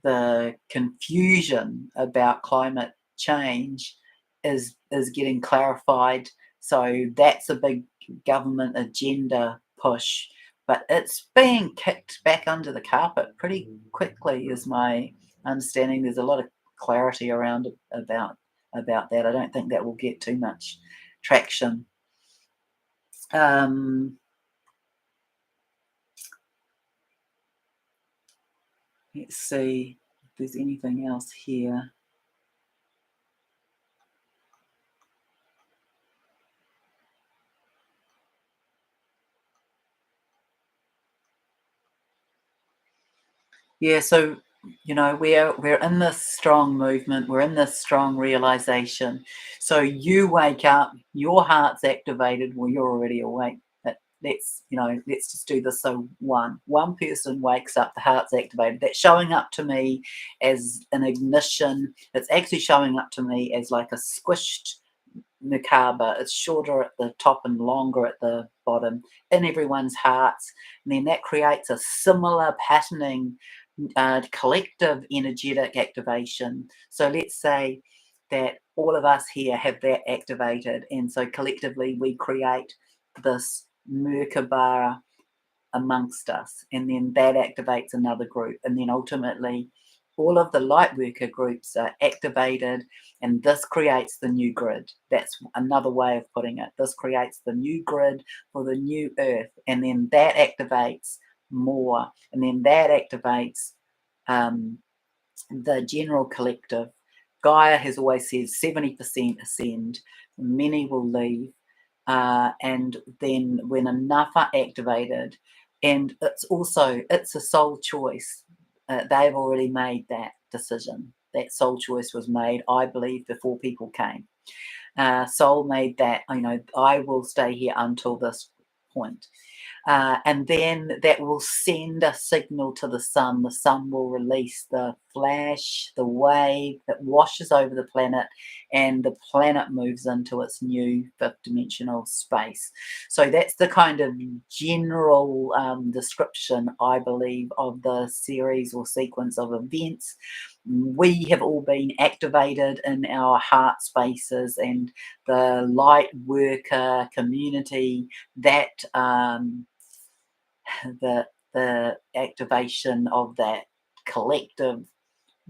the confusion about climate change is getting clarified. So that's a big government agenda push, but it's being kicked back under the carpet pretty quickly, is my understanding. There's a lot of clarity around about that. I don't think that will get too much traction. Let's see if there's anything else here. Yeah, so we're in this strong movement, we're in this strong realization. So you wake up, your heart's activated, well, you're already awake. But let's just do this. So one person wakes up, the heart's activated. That's showing up to me as an ignition. It's actually showing up to me as like a squished Merkaba. It's shorter at the top and longer at the bottom in everyone's hearts. And then that creates a similar patterning, collective energetic activation. So let's say that all of us here have that activated, and so collectively we create this Merkaba amongst us, and then that activates another group, and then ultimately all of the light worker groups are activated, and this creates the new grid. That's another way of putting it. This creates the new grid for the new earth, and then that activates more, and then that activates the general collective. Gaia has always said 70% ascend, many will leave, and then when enough are activated, and it's a soul choice. They've already made that decision. That soul choice was made, I believe, before people came. Soul made that, I will stay here until this point. And then that will send a signal to the sun. The sun will release the flash, the wave that washes over the planet, and the planet moves into its new fifth dimensional space. So that's the kind of general description, I believe, of the series or sequence of events. We have all been activated in our heart spaces, and the light worker community, that the activation of that collective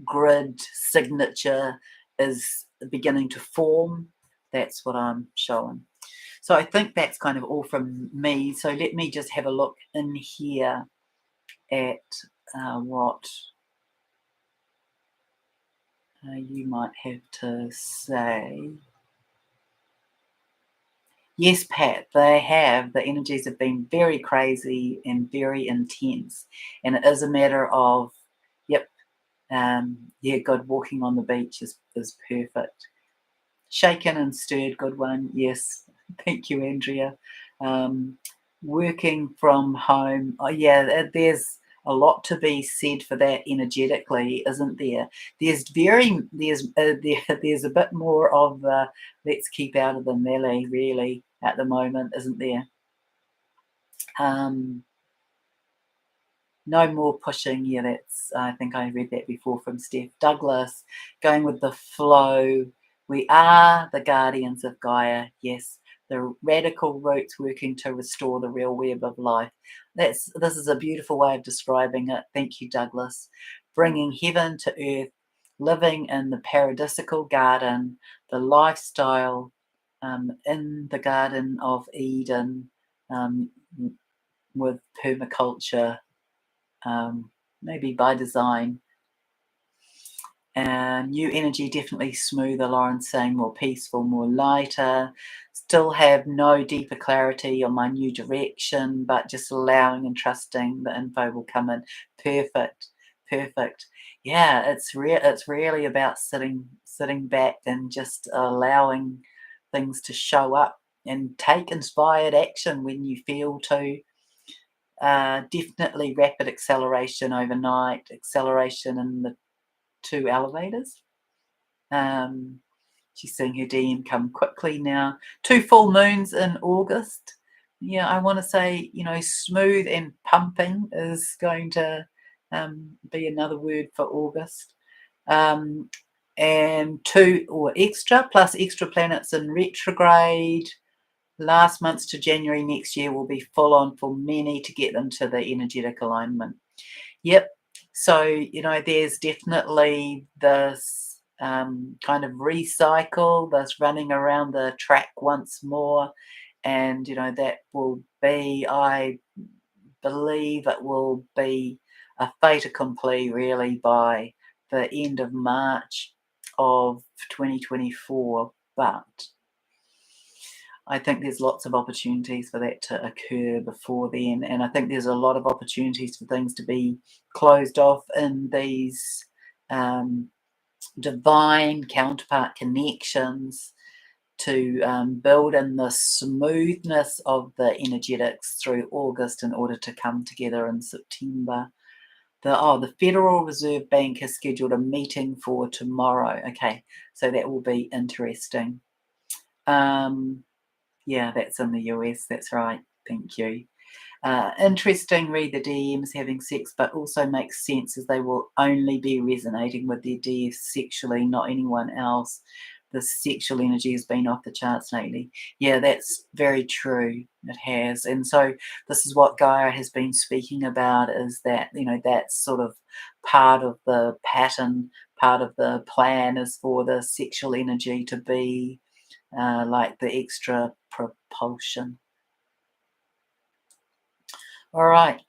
grid signature is beginning to form. That's what I'm showing. So I think that's kind of all from me. So let me just have a look in here at what you might have to say. Yes, Pat, they have. The energies have been very crazy and very intense. And it is a matter of, yep, yeah, good. Walking on the beach is perfect. Shaken and stirred, good one. Yes, thank you, Andrea. Working from home. Oh, yeah, there's a lot to be said for that energetically, isn't there? There's there's a bit more of the let's keep out of the melee really at the moment, isn't there? No more pushing. Yeah, that's, I think I read that before from Steph. Douglas, going with the flow. We are the guardians of Gaia. Yes, the radical roots working to restore the real web of life. This is a beautiful way of describing it. Thank you, Douglas. Bringing heaven to earth, living in the paradisical garden, the lifestyle in the Garden of Eden with permaculture. Maybe by design. New energy, definitely smoother. Lauren's saying more peaceful, more lighter. Still have no deeper clarity on my new direction, but just allowing and trusting the info will come in. Perfect, perfect. Yeah, it's really about sitting back and just allowing things to show up and take inspired action when you feel to. Definitely rapid acceleration overnight, acceleration in the 2 elevators. She's seeing her DM come quickly now. 2 full moons in August. Yeah, I want to say, smooth and pumping is going to be another word for August. And 2 or extra, plus extra planets in retrograde. Last months to January next year will be full on for many to get them to the energetic alignment. Yep. So, there's definitely this kind of recycle, this running around the track once more. And, that will be, I believe it will be a fait accompli really by the end of March of 2024. But I think there's lots of opportunities for that to occur before then. And I think there's a lot of opportunities for things to be closed off in these divine counterpart connections to build in the smoothness of the energetics through August in order to come together in September. The Federal Reserve Bank has scheduled a meeting for tomorrow. Okay, so that will be interesting. Yeah, that's in the US. That's right. Thank you. Interesting, read the DMs having sex, but also makes sense as they will only be resonating with their DF sexually, not anyone else. The sexual energy has been off the charts lately. Yeah, that's very true. It has. And so this is what Gaia has been speaking about, is that, that's sort of part of the pattern, part of the plan is for the sexual energy to be like the extra propulsion. All right.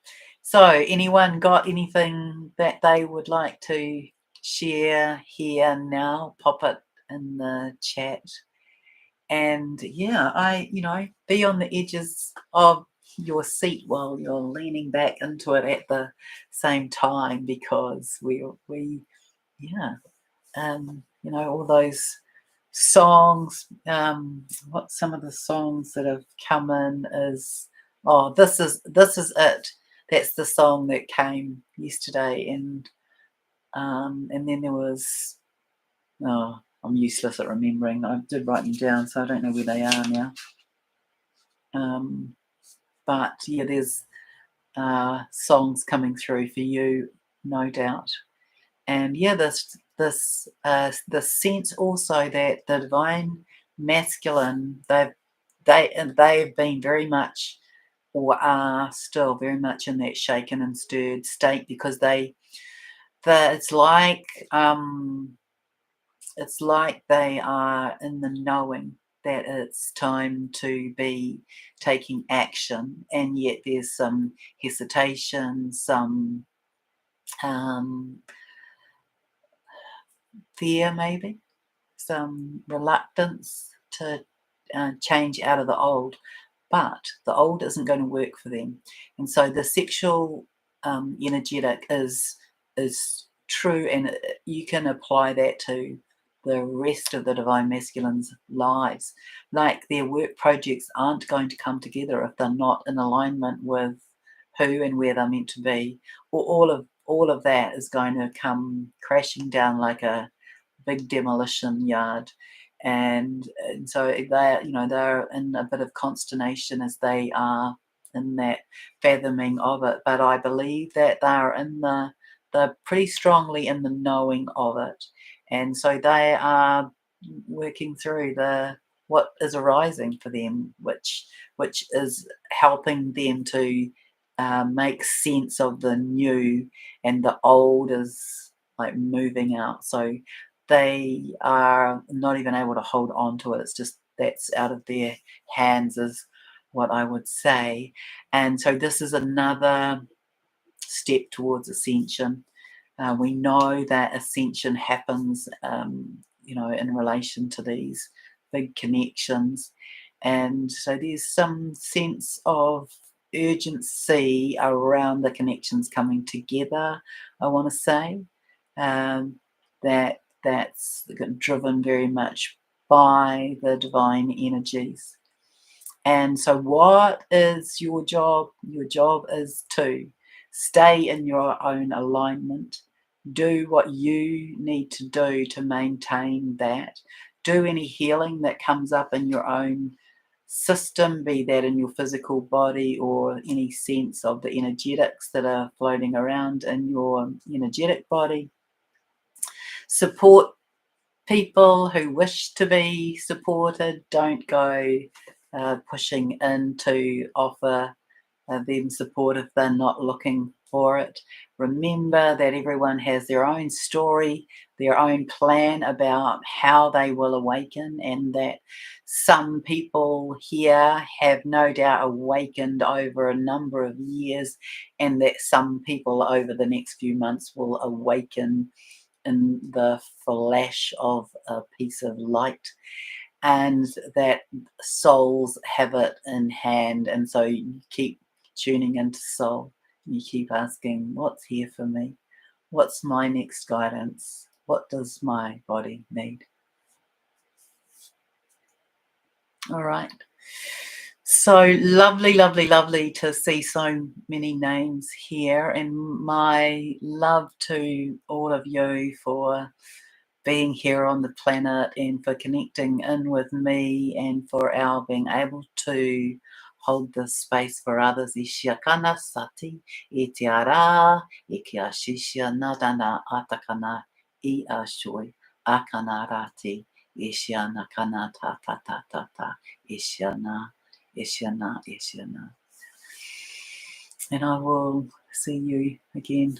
So anyone got anything that they would like to share here now? Pop it in the chat. And yeah, be on the edges of your seat while you're leaning back into it at the same time, because all those songs, what some of the songs that have come in is, this is it. That's the song that came yesterday, and And then there was, oh, I'm useless at remembering. I did write them down, so I don't know where they are now. But yeah, there's songs coming through for you, no doubt. And yeah, this sense also that the divine masculine, they've been very much, or are still very much, in that shaken and stirred state, because it's like they are in the knowing that it's time to be taking action, and yet there's some hesitation, some fear, maybe some reluctance to change out of the old. But the old isn't going to work for them, and so the sexual energetic is true, and you can apply that to the rest of the divine masculine's lives. Like, their work projects aren't going to come together if they're not in alignment with who and where they're meant to be. Or all of that is going to come crashing down like a big demolition yard. And so they're in a bit of consternation as they are in that fathoming of it. But I believe that they're pretty strongly in the knowing of it, and so they are working through what is arising for them, which is helping them to make sense of the new, and the old is like moving out. So they are not even able to hold on to it. It's just that's out of their hands, is what I would say. And so this is another step towards ascension. We know that ascension happens, in relation to these big connections. And so there's some sense of urgency around the connections coming together, I want to say. That's driven very much by the divine energies. And so what is your job? Your job is to stay in your own alignment. Do what you need to do to maintain that. Do any healing that comes up in your own system, be that in your physical body or any sense of the energetics that are floating around in your energetic body. Support people who wish to be supported. Don't go pushing in to offer them support if they're not looking for it. Remember that everyone has their own story, their own plan about how they will awaken, and that some people here have no doubt awakened over a number of years, and that some people over the next few months will awaken in the flash of a piece of light, and that souls have it in hand. And so you keep tuning into soul, and you keep asking, what's here for me? What's my next guidance? What does my body need? All right. So lovely, lovely, lovely to see so many names here, and my love to all of you for being here on the planet, and for connecting in with me, and for our being able to hold this space for others. Ishia kana sati, e te ara, e kia shishia nadana atakana, I a shoi, akana rati, ishia na kana ta ta ta ta ta, ishia na, ishia na, ishia na. And I will see you again